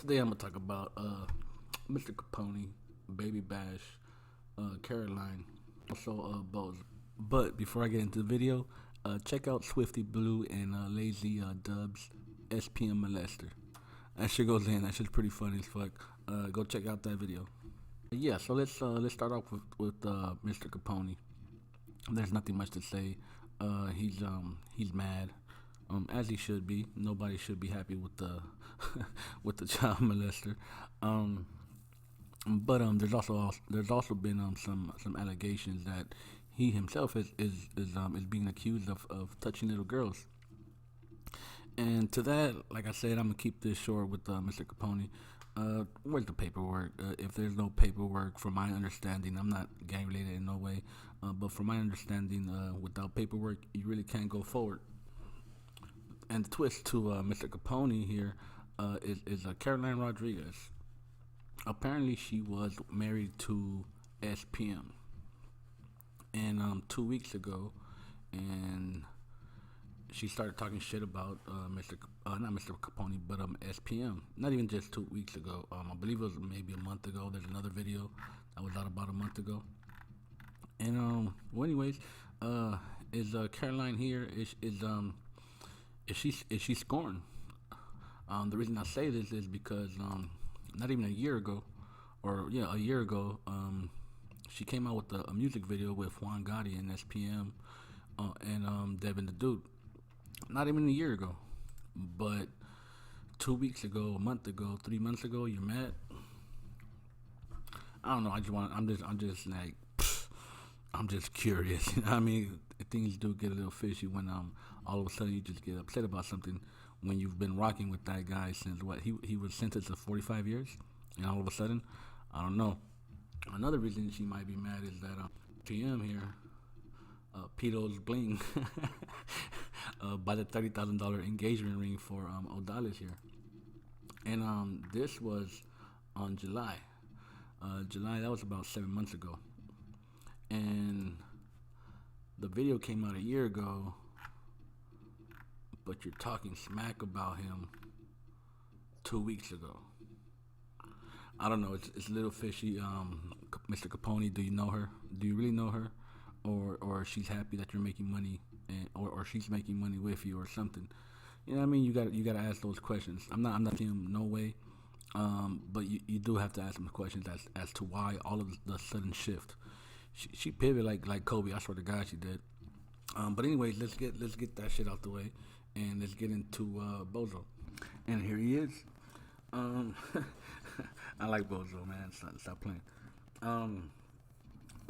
Today I'm gonna talk about Mr. Capone, Baby Bash, Caroline, also Bozo. But before I get into the video, check out Swifty Blue and Lazy Dubs SPM Molester. That shit goes in. That shit's pretty funny as fuck. Go check out that video. Yeah, so let's start off with Mr. Capone. There's nothing much to say. He's mad, as he should be. Nobody should be happy with the with the child molester. Um, but there's also been some allegations that he himself is being accused of touching little girls. And to that, like I said, I'm gonna keep this short with Mr. Capone. Where's the paperwork? If there's no paperwork, from my understanding, I'm not gang related in no way, but from my understanding, without paperwork, you really can't go forward. And the twist to Mr. Capone here is Caroline Rodriguez. Apparently, she was married to SPM, and 2 weeks ago, and she started talking shit about not Mr. Capone, but SPM. Not even just 2 weeks ago. I believe it was maybe a month ago. There's another video that was out about a month ago. And well, anyways, is Caroline here? Is she scorned? The reason I say this is because not even a year ago, or yeah, a year ago, she came out with a music video with Juan Gotti and SPM and Devin the Dude. Not even a year ago, but 2 weeks ago, a month ago, 3 months ago, you're mad. I don't know. I'm just like, I'm just curious. You know what I mean? Things do get a little fishy when all of a sudden you just get upset about something when you've been rocking with that guy since what he was sentenced to 45 years, and all of a sudden, I don't know. Another reason she might be mad is that PM here, Pito's bling, by the $30,000 engagement ring for Odalis here, and this was on July. July, that was about 7 months ago, and the video came out a year ago, but you're talking smack about him 2 weeks ago. I don't know. It's a little fishy. Mr. Capone, do you know her? Do you really know her, or she's happy that you're making money, or she's making money with you, or something? You know what I mean? You got to ask those questions. I'm not saying no way, but you do have to ask some questions as to why all of the sudden shift. She pivoted like Kobe. I swear to God, she did. But anyways, let's get that shit out the way, and let's get into Bozo. And here he is. I like Bozo, man. Stop playing.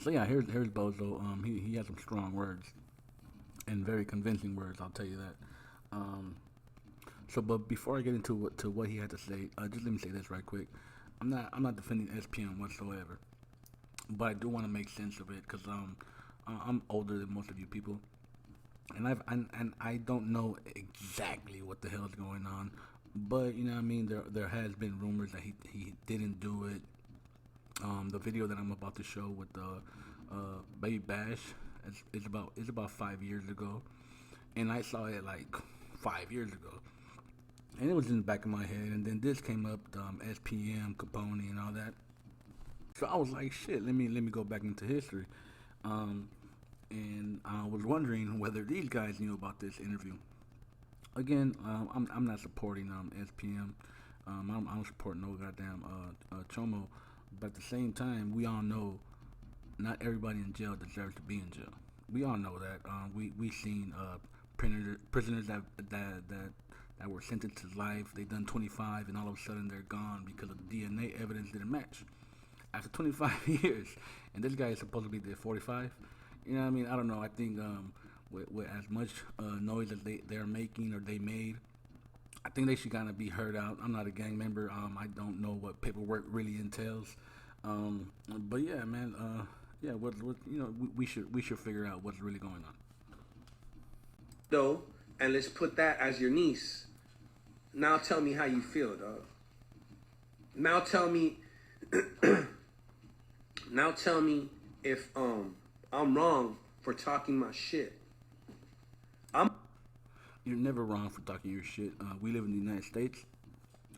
So yeah, here's Bozo. He has some strong words and very convincing words. I'll tell you that. But before I get into what he had to say, just let me say this right quick. I'm not defending SPM whatsoever, but I do want to make sense of it because I'm older than most of you people, and I don't know exactly what the hell is going on, but you know what I mean. There has been rumors that he didn't do it. The video that I'm about to show with the Baby Bash is about 5 years ago, and I saw it like 5 years ago, and it was in the back of my head. And then this came up, SPM, Capone, and all that. So I was like, shit. Let me go back into history, and I was wondering whether these guys knew about this interview. Again, I'm not supporting SPM. I don't support no goddamn Chomo. But at the same time, we all know not everybody in jail deserves to be in jail. We all know that. We seen prisoners that were sentenced to life. They done 25, and all of a sudden they're gone because of the DNA evidence didn't match. After 25 years, and this guy is supposed to be there 45. You know what I mean? I don't know. I think with as much noise as they're making or they made, I think they should kind of be heard out. I'm not a gang member. I don't know what paperwork really entails. But yeah, man. Yeah, what we should figure out what's really going on. Though, and let's put that as your niece. Now tell me how you feel, dog. Now tell me. Now tell me if I'm wrong for talking my shit. You're never wrong for talking your shit. We live in the United States.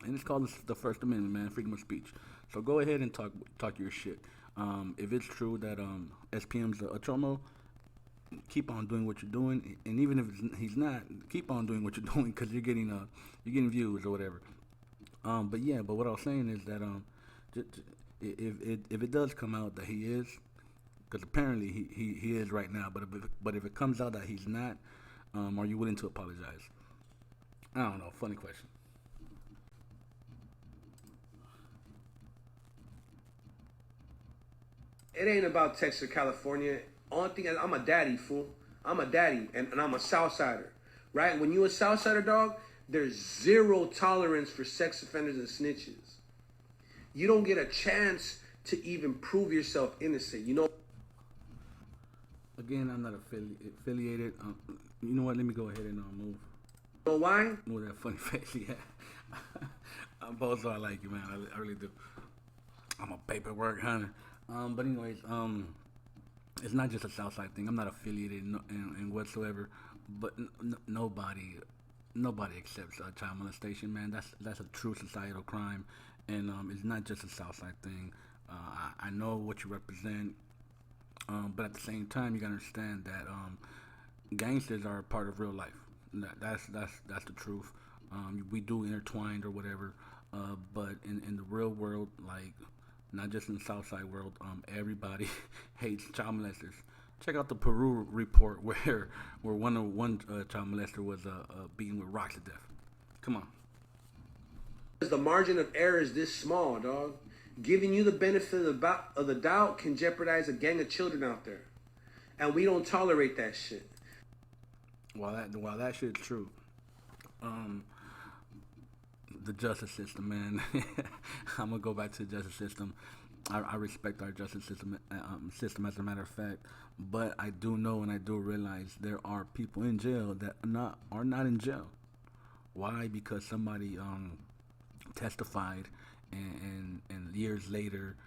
and it's called the First Amendment, man, freedom of speech. So go ahead and talk your shit. If it's true that SPM's a chomo, keep on doing what you're doing, and even if he's not, keep on doing what you're doing because you're getting views or whatever. But yeah, but what I was saying is that if it does come out that he is, because apparently he is right now, but if it comes out that he's not, are you willing to apologize? I don't know. Funny question. It ain't about Texas or California. Only thing I'm a daddy, fool. I'm a daddy, and I'm a Southsider, right? When you a Southsider, dog, there's zero tolerance for sex offenders and snitches. You don't get a chance to even prove yourself innocent. Again, I'm not affiliated. You know what? Let me go ahead and move. You know why? Move that funny face. Yeah. Bozo, I like you, man. I really do. I'm a paperwork hunter. But anyways, it's not just a Southside thing. I'm not affiliated in whatsoever. But nobody accepts child molestation, man. That's a true societal crime, and it's not just a Southside thing. I know what you represent, but at the same time, you gotta understand that gangsters are a part of real life. That's the truth. We do intertwined or whatever, but in the real world, like not just in the Southside world, everybody hates child molesters. Check out the Peru report where one child molester was beaten with rocks to death. Come on. Because the margin of error is this small, dog. Giving you the benefit of the doubt can jeopardize a gang of children out there, and we don't tolerate that shit. While that shit's true, um, the justice system, man. I'm gonna go back to the justice system. I respect our justice system as a matter of fact, but I do know and I do realize there are people in jail that are not in jail. Why? Because somebody testified, and years later,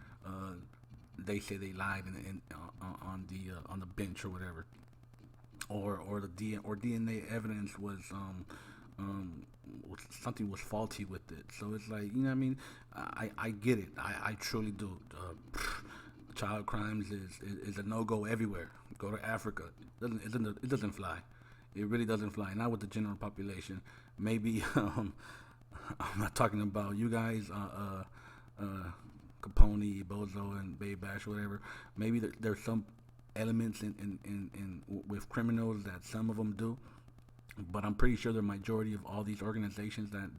they say they lied on the bench or whatever, or DNA evidence something was faulty with it. So it's like, you know what I mean. I get it. I truly do. Child crimes is a no go everywhere. Go to Africa. It doesn't fly. It really doesn't fly. Not with the general population. Maybe I'm not talking about you guys. Capone, Bozo, and Baby Bash, or whatever. Maybe there's some elements in with criminals that some of them do, but I'm pretty sure the majority of all these organizations that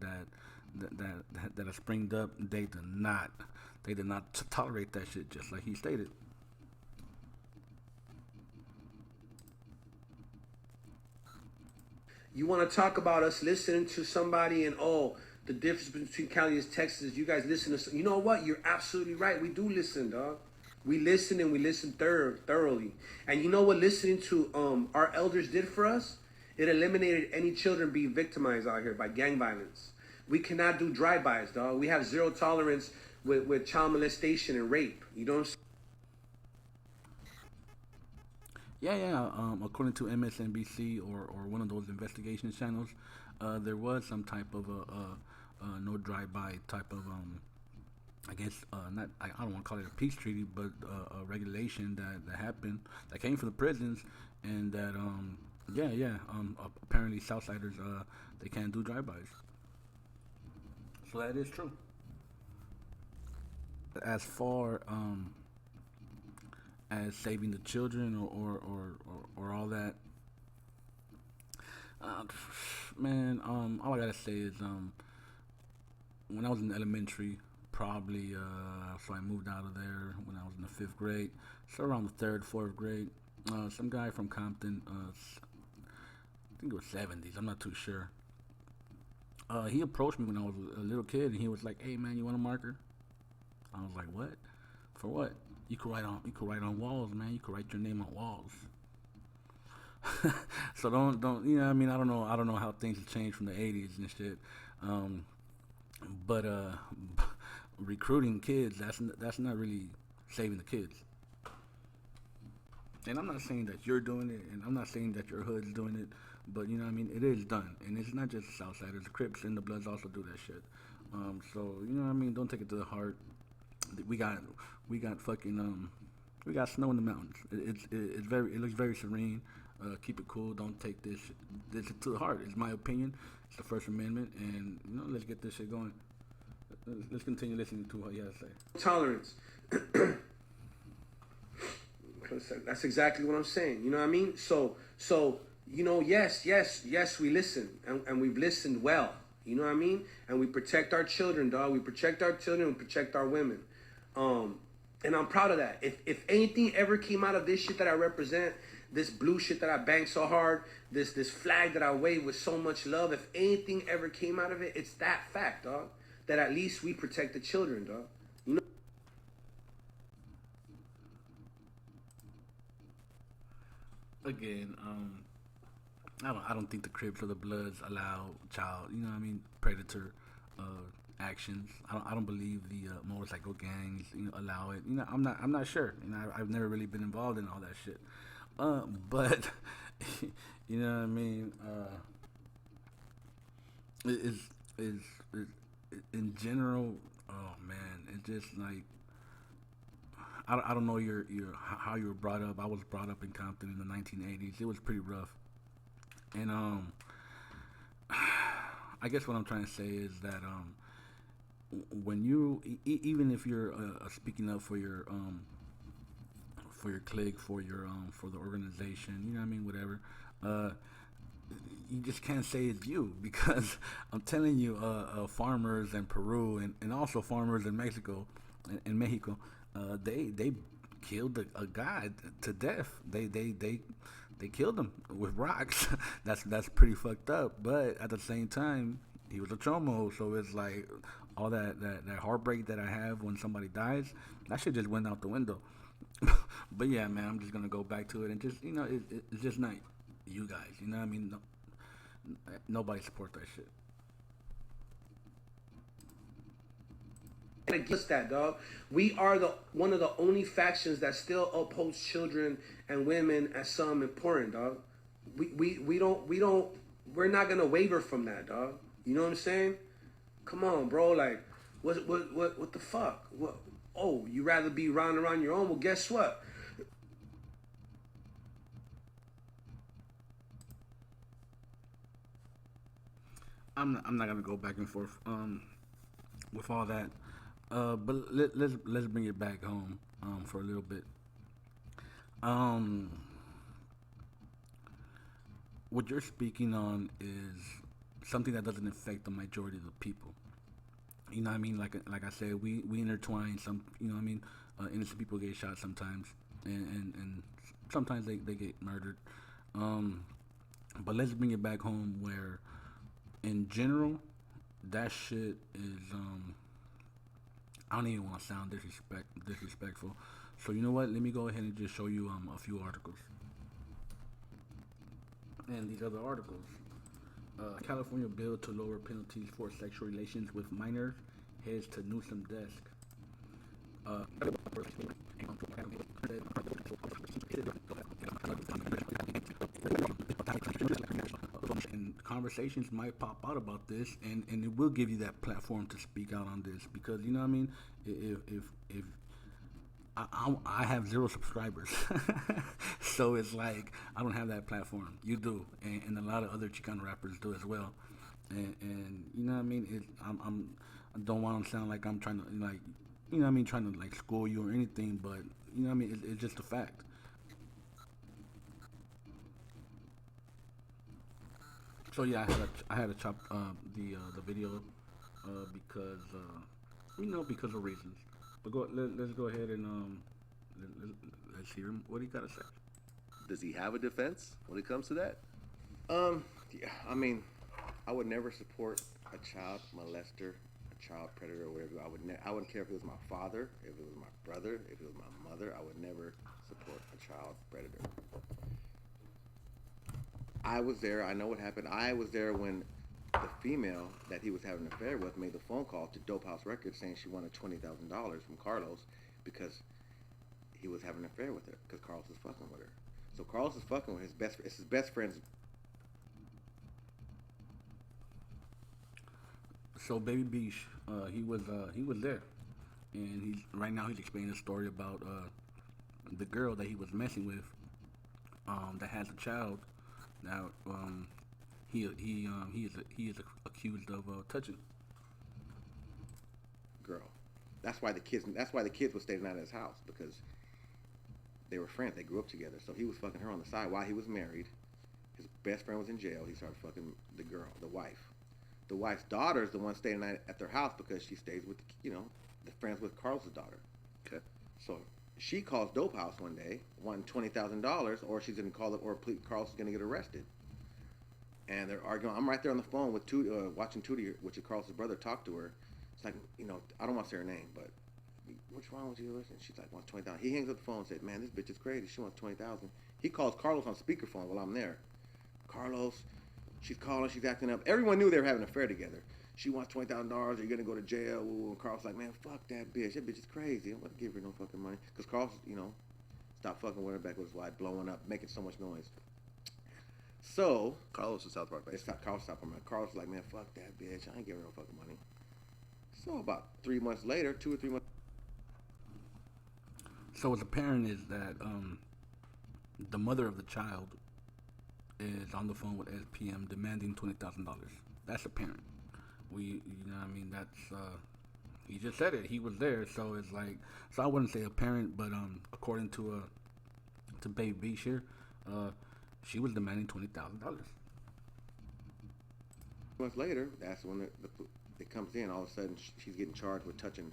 have springed up, they did not tolerate that shit, just like he stated. You want to talk about us listening to somebody and the difference between Cali and Texas? You guys listen to. You know what? You're absolutely right. We do listen, dog. We listen and we listen thoroughly. And you know what listening to our elders did for us? It eliminated any children being victimized out here by gang violence. We cannot do drive-bys, dog. We have zero tolerance with child molestation and rape. You don't. Yeah. According to MSNBC or one of those investigation channels, there was some type of no drive-by type of I guess not. I don't want to call it a peace treaty, but a regulation that happened that came from the prisons, and that apparently Southsiders they can't do drive-bys. So that is true. As far as saving the children or all that, uh, man, all I gotta say is when I was in elementary, probably so I moved out of there when I was in the 5th grade, so around the 3rd, 4th grade. Some guy from Compton, I think it was 70s, I'm not too sure. He approached me when I was a little kid, and he was like, "Hey man, you want a marker?" I was like, "What? For what?" You could write on walls, man. You could write your name on walls. So don't you know what I mean? I don't know how things have changed from the 80s and shit. Um, but recruiting kids, that's not really saving the kids. And I'm not saying that you're doing it, and I'm not saying that your hood's doing it, but you know what I mean. It is done, and it's not just the Southsiders. The Crips and the Bloods also do that shit. So you know what I mean. Don't take it to the heart. We got we got fucking we got snow in the mountains. It's very, it looks very serene. Keep it cool. Don't take this to the heart. It's my opinion. It's the First Amendment, and you know, let's get this shit going. Let's continue listening to what he has to say. Tolerance. That's exactly what I'm saying. You know what I mean? So you know, yes, we listen, and we've listened well. You know what I mean? And we protect our children, dog. We protect our children. We protect our women. And I'm proud of that. If anything ever came out of this shit that I represent, this blue shit that I bang so hard, this flag that I wave with so much love, if anything ever came out of it, it's that fact, dog. That at least we protect the children, dog. You know. Again, I don't think the Crips or the Bloods allow child, you know what I mean, predator actions. I don't believe the motorcycle gangs, you know, allow it. You know, I'm not sure. You know, I've never really been involved in all that shit. But you know what I mean. Is in general. Oh man, it's just like I don't know your how you were brought up. I was brought up in Compton in the 1980s. It was pretty rough, and I guess what I'm trying to say is that when you even if you're speaking up for your clique, for the organization, you know what I mean, whatever, you just can't say it's you because I'm telling you, farmers in Peru and also farmers in Mexico, they killed a guy to death. They killed him with rocks. That's pretty fucked up. But at the same time, he was a chomo, so it's like all that heartbreak that I have when somebody dies, that shit just went out the window. But yeah, man, I'm just gonna go back to it and just, you know, it's just not you guys. You know what I mean? No, nobody support that shit. Against that, dog. We are the one of the only factions that still upholds children and women as something important, dog. We don't we're not gonna waver from that, dog. You know what I'm saying? Come on, bro. Like, what the fuck? What? Oh, you rather be round around your own? Well, guess what? I'm not gonna go back and forth with all that. But let's bring it back home for a little bit. Um, what you're speaking on is something that doesn't affect the majority of the people. You know what I mean? Like I said, we intertwine some. You know what I mean? Innocent people get shot sometimes, and sometimes they get murdered. Um, but let's bring it back home where, in general, that shit is I don't even want to sound disrespectful. So you know what? Let me go ahead and just show you a few articles. And these other articles. California bill to lower penalties for sexual relations with minors heads to Newsom desk. Uh, and conversations might pop out about this, and it will give you that platform to speak out on this because you know what I mean. If I have zero subscribers, so it's like I don't have that platform. You do, and a lot of other Chicano rappers do as well. And you know what I mean. I don't want to sound like I'm trying to like, you know what I mean, trying to like school you or anything, but you know what I mean. It's just a fact. So yeah, I had to chop the video because you know, because of reasons. But let's go ahead and let's hear him. What he got to say. Does he have a defense when it comes to that? Yeah, I mean, I would never support a child molester, a child predator, or whatever. I wouldn't care if it was my father, if it was my brother, if it was my mother. I would never support a child predator. I was there. I know what happened. I was there when the female that he was having an affair with made the phone call to Dope House Records saying she wanted $20,000 from Carlos because he was having an affair with her because Carlos was fucking with her. So Carlos is fucking with it's his best friend's. So Baby Beach, he was there, and he's right now he's explaining a story about the girl that he was messing with, that has a child. Now he is accused of touching. Girl. That's why the kids. That's why the kids were staying out at his house because they were friends. They grew up together. So he was fucking her on the side while he was married. His best friend was in jail. He started fucking the girl, the wife. The wife's daughter is the one staying at their house because she stays with, the friends with Carl's daughter. Okay. So she calls Dope House one day, wanting $20,000, or she's gonna call it, or Carl's is gonna get arrested. And they're arguing. I'm right there on the phone with Tootie, watching Tootie, which is Carl's brother, talk to her. It's like, I don't want to say her name, but what's wrong with you? Listen, she's like, wants 20,000. He hangs up the phone and said, man, this bitch is crazy. She wants 20,000. He calls Carlos on speakerphone while I'm there. Carlos, she's calling, she's acting up. Everyone knew they were having an affair together. She wants $20,000. Are you gonna go to jail? And Carlos like, man, fuck that bitch. That bitch is crazy. I'm gonna give her no fucking money. Cause Carlos, stopped fucking with her back with his wife, blowing up, making so much noise. So Carlos is South Park, right? it's not Carlos South Park. Carlos like, man, fuck that bitch. I ain't giving her no fucking money. So about 3 months later, 2 or 3 months. So what's apparent is that the mother of the child is on the phone with SPM demanding $20,000. That's apparent. That's he just said it. He was there, so it's like, so I wouldn't say apparent, but according to Baby Beach here, she was demanding $20,000. Months later, that's when it comes in. All of a sudden, she's getting charged with touching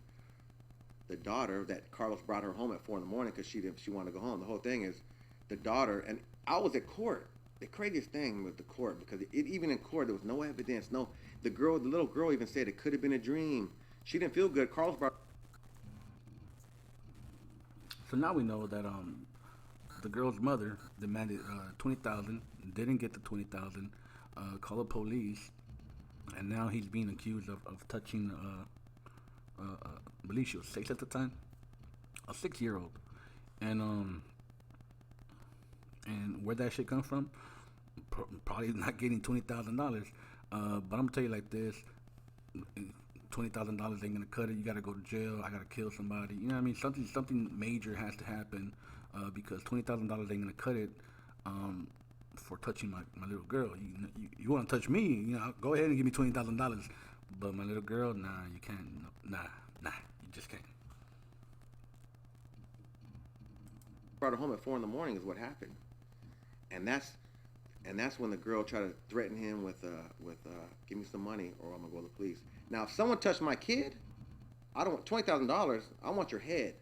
the daughter that Carlos brought her home at 4 in the morning because she wanted to go home. The whole thing is the daughter, and I was at court. The craziest thing with the court, because even in court there was no evidence. No, the little girl even said it could have been a dream. She didn't feel good. Carlos brought. So now we know that the girl's mother demanded $20,000, didn't get the $20,000, called the police, and now he's being accused of touching. I believe she was 6 at the time, a 6-year-old, and where that shit come from? Probably not getting $20,000. But I'm gonna tell you like this: $20,000 ain't gonna cut it. You gotta go to jail. I gotta kill somebody. You know what I mean? Something major has to happen because $20,000 ain't gonna cut it for touching my little girl. You want to touch me? Go ahead and give me $20,000. But my little girl, nah, you can't. Nah, you just can't. Brought her home at 4 in the morning is what happened, and that's when the girl tried to threaten him with give me some money or I'm gonna go to the police. Now, if someone touched my kid, I don't want $20,000. I want your head.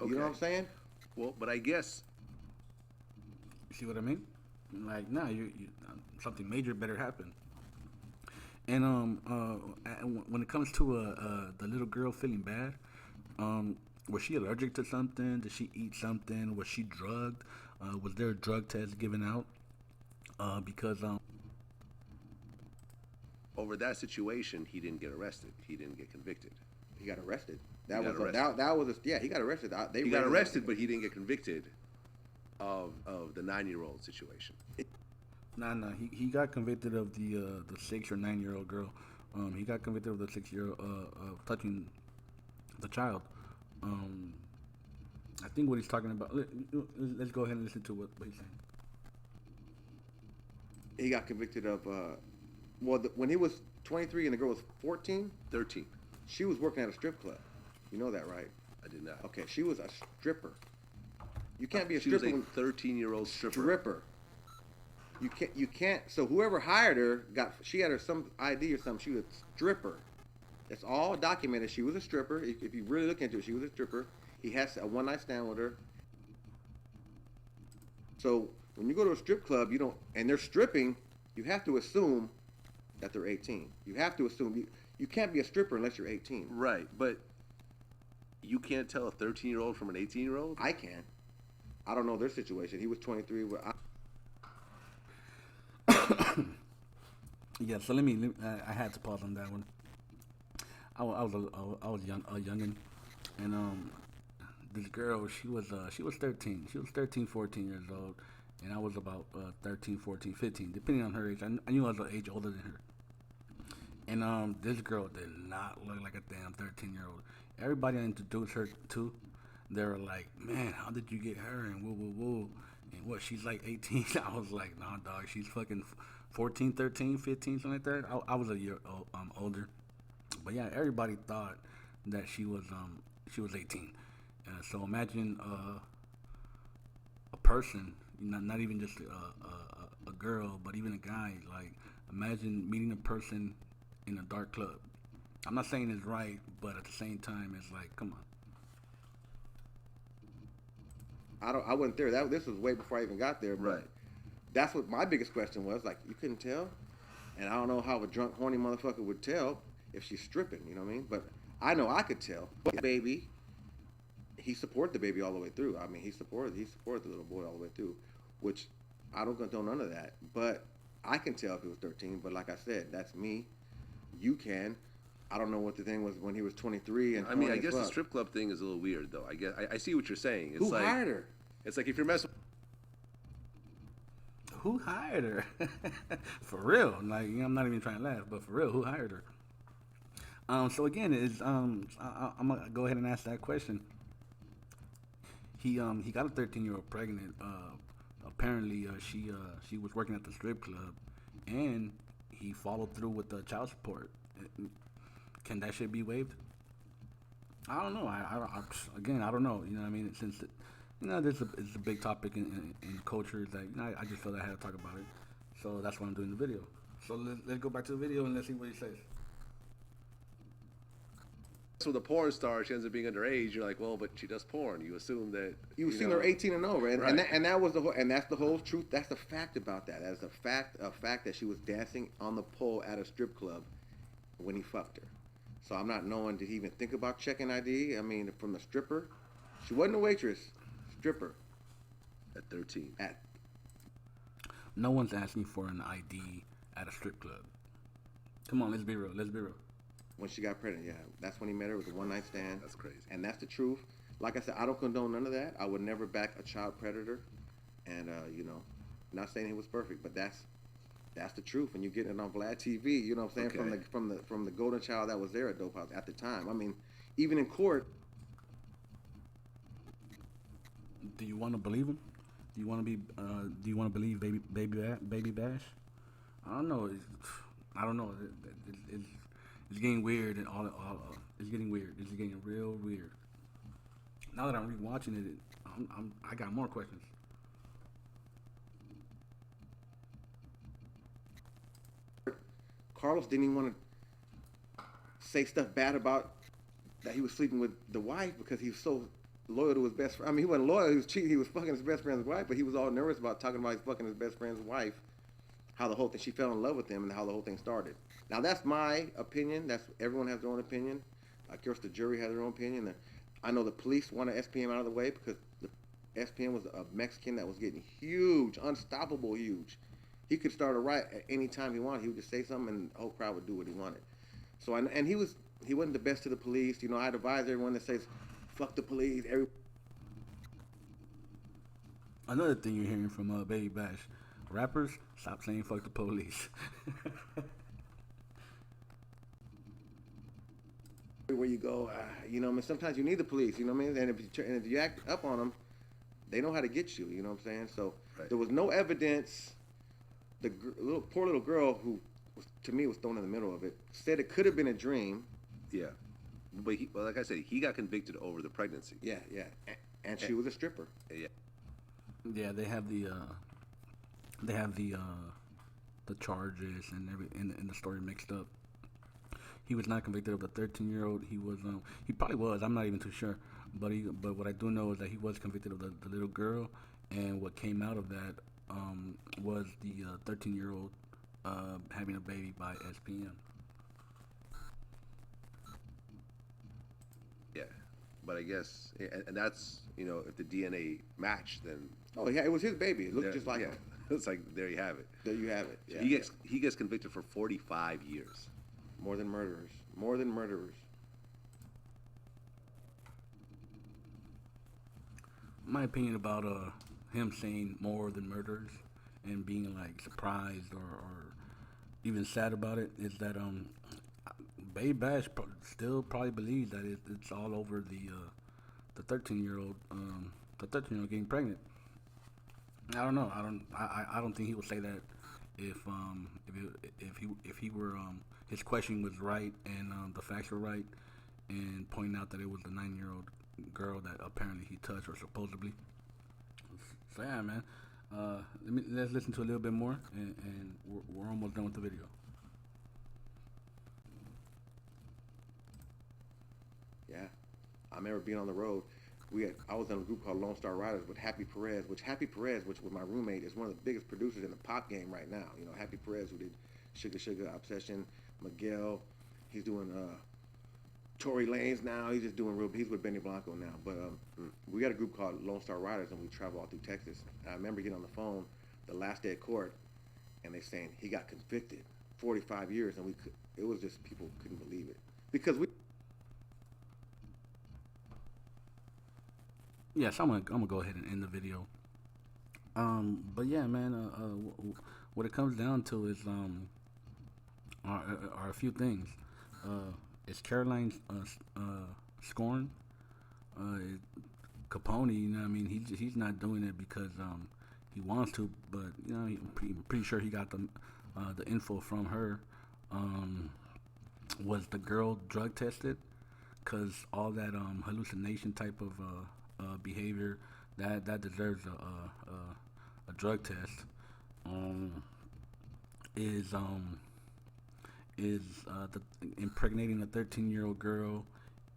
Okay. You know what I'm saying? Well, but I guess. You see what I mean? Like, nah, you something major better happen. And when it comes to the little girl feeling bad, was she allergic to something? Did she eat something? Was she drugged? Was there a drug test given out? Because Over that situation, he didn't get arrested. He didn't get convicted. He got arrested. He got arrested. He got arrested. He got arrested, but he didn't get convicted of the 9-year-old situation. Nah. He got convicted of the 6 or 9-year-old girl. He got convicted of the 6-year-old of touching the child. I think what he's talking about. Let's go ahead and listen to what he's saying. He got convicted of. When he was 23 and the girl was 14, 13. she was working at a strip club. You know that, right? I did not. Okay, she was a stripper. You can't be a She stripper. was a 13-year-old stripper. You can't. So whoever hired her she had her some ID or something. She was a stripper. It's all documented. She was a stripper. If you really look into it, she was a stripper. He has a one-night stand with her. So when you go to a strip club, and they're stripping, you have to assume that they're 18. You have to assume you can't be a stripper unless you're 18. Right, but you can't tell a 13-year-old from an 18-year-old? I can. I don't know their situation. He was 23. Yeah, so I had to pause on that one. I was a youngin', and this girl, she was 13. She was 13, 14 years old, and I was about 13, 14, 15, depending on her age. I knew I was an age older than her. And this girl did not look like a damn 13-year-old. Everybody I introduced her to, they were like, "Man, how did you get her?" And woo woo woo. And what? She's like 18. I was like, "Nah, dog. She's fucking 14, 13, 15, something like that." I was a year older, but yeah, everybody thought that she was 18. So imagine a person, not even just a girl, but even a guy. Like, imagine meeting a person in a dark club. I'm not saying it's right, but at the same time, it's like, come on. I wasn't there. This was way before I even got there. But Right. that's what my biggest question was. Like, you couldn't tell, and I don't know how a drunk, horny motherfucker would tell if she's stripping. You know what I mean? But I know I could tell. Baby, he supported the baby all the way through. I mean, he supported the little boy all the way through, which I don't condone none of that. But I can tell if he was 13. But like I said, that's me. You can. I don't know what the thing was when he was 23 and I mean, I horny as guess the fuck. strip club thing is a little weird, though. I guess I see what you're saying. It's Who like hired her? it's like if you're messing. Who hired her? For real. Like, I'm not even trying to laugh, but for real, who hired her? So again, I'm gonna go ahead and ask that question. He got a 13-year-old pregnant. Apparently, she was working at the strip club, and he followed through with the child support. Can that shit be waived? I don't know. Again, I don't know. You know what I mean? Since it's a big topic in culture that I just felt I had to talk about it. So that's why I'm doing the video. So let's go back to the video and let's see what he says. With a porn star, she ends up being underage. You're like, well, but she does porn. You assume that You seen her 18 and over, and Right. that was that's the whole truth. That's the fact about that. That's a fact that she was dancing on the pole at a strip club when he fucked her. So I'm not knowing, did he even think about checking ID? I mean, from the stripper, she wasn't a waitress, stripper at 13. at. No one's asking for an ID at a strip club. Come on, let's be real. Let's be real. When she got pregnant, yeah, that's when he met her. It was a one-night stand. That's crazy. And that's the truth. Like I said, I don't condone none of that. I would never back a child predator. And not saying he was perfect, but that's the truth. And you're getting it on Vlad TV. You know what I'm saying? Okay. From the golden child that was there at Dope House at the time. I mean, even in court. Do you want to believe him? Do you want to be? Do you want to believe Baby Bash? I don't know. I don't know. It's getting weird and all. It's getting weird. It's getting real weird. Now that I'm rewatching it, I got more questions. Carlos didn't even want to say stuff bad about that he was sleeping with the wife because he was so loyal to his best friend. I mean, he wasn't loyal. He was cheating. He was fucking his best friend's wife, but he was all nervous about talking about fucking his best friend's wife. How the whole thing, she fell in love with him, and how the whole thing started. Now that's my opinion. That's everyone has their own opinion. I guess the jury has their own opinion. I know the police wanted SPM out of the way because the SPM was a Mexican that was getting huge, unstoppable huge. He could start a riot at any time he wanted. He would just say something, and the whole crowd would do what he wanted. So and he wasn't the best to the police. You know, I'd advise everyone that says, "Fuck the police." Another thing you're hearing from Baby Bash, rappers, stop saying "fuck the police." Where you go, I mean, sometimes you need the police, you know what I mean? And if you act up on them, they know how to get you, you know what I'm saying? So Right. there was no evidence. The poor little girl who, to me, was thrown in the middle of it, said it could have been a dream. Yeah. But like I said, he got convicted over the pregnancy. Yeah. And she was a stripper. Yeah. Yeah, they have the charges and and the story mixed up. He was not convicted of the 13-year-old. He probably was. I'm not even too sure. But what I do know is that he was convicted of the little girl, and what came out of that was the 13-year-old having a baby by SPM. Yeah. But I guess, and that's, if the DNA matched, then Oh, yeah, it was his baby. It looked just like yeah. him. It's like, there you have it. There you have it. Yeah. He gets convicted for 45 years. More than murderers. More than murderers. My opinion about him saying more than murderers and being like surprised or even sad about it is that Baby Bash still probably believes that it's all over the 13-year-old the 13-year-old getting pregnant. I don't know. I don't think he would say that if he were his question was right and the facts were right and pointing out that it was the 9-year-old girl that apparently he touched or supposedly. So yeah, man. Let's listen to a little bit more, and we're almost done with the video. Yeah, I remember being on the road. I was in a group called Lone Star Riders with Happy Perez, which was my roommate, is one of the biggest producers in the pop game right now. You know, Happy Perez, who did Sugar Sugar, Obsession, Miguel. He's doing Tory Lanez now. He's just doing he's with Benny Blanco now. But we got a group called Lone Star Riders, and we travel all through Texas. And I remember getting on the phone the last day of court, and they saying he got convicted, 45 years, and it was just people couldn't believe it because we. Yes, I'm gonna go ahead and end the video. But yeah, man. What it comes down to is are a few things. It's Caroline's scorn. Capone, you know what I mean? He's not doing it because he wants to, but you know, pretty sure he got the info from her. Was the girl drug tested? Cause all that hallucination type of behavior that deserves a drug test. Is the impregnating a 13-year-old girl,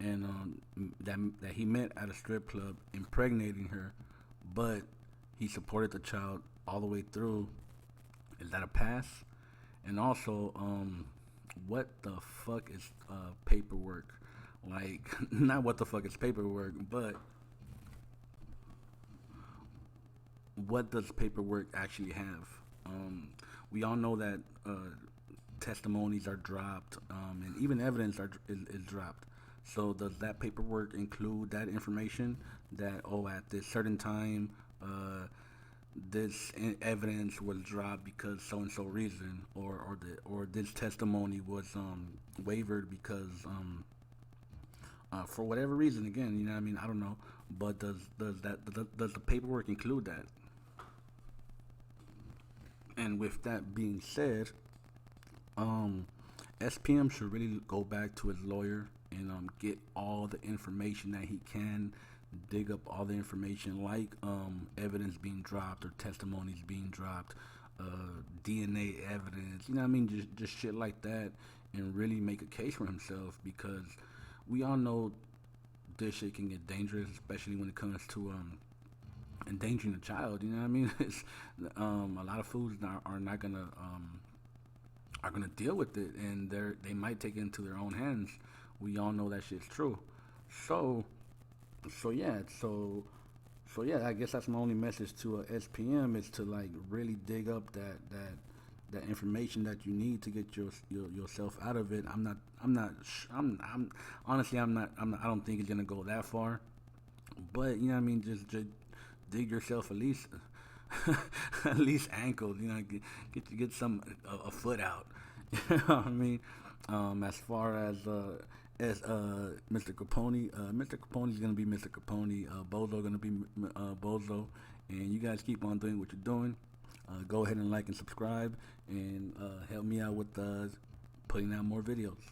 and that he met at a strip club, impregnating her, but he supported the child all the way through. Is that a pass? And also, what the fuck is paperwork? Like, not what the fuck is paperwork, but what does paperwork actually have? We all know that testimonies are dropped, and even evidence is dropped. So does that paperwork include that information that at this certain time this evidence was dropped because so and so reason, or this testimony was wavered because for whatever reason, again, you know what I mean, I don't know, but does the paperwork include that? And with that being said, SPM should really go back to his lawyer and get all the information that he can, dig up all the information, like evidence being dropped or testimonies being dropped, DNA evidence, you know what I mean, just shit like that, and really make a case for himself, because we all know this shit can get dangerous, especially when it comes to endangering a child. You know what I mean? It's, a lot of fools are not gonna deal with it, and they might take it into their own hands. We all know that shit's true. So yeah. I guess that's my only message to SPM, is to like really dig up that information that you need to get yourself out of it. I'm honestly, I don't think it's gonna go that far, but you know what I mean, just dig yourself at least at least ankles, you know, get some a foot out. You know what I mean? As far as Mr. Capone, Mr. Capone is gonna be Mr. Capone. Bozo gonna be Bozo, and you guys keep on doing what you're doing. Go ahead and like and subscribe, and help me out with putting out more videos.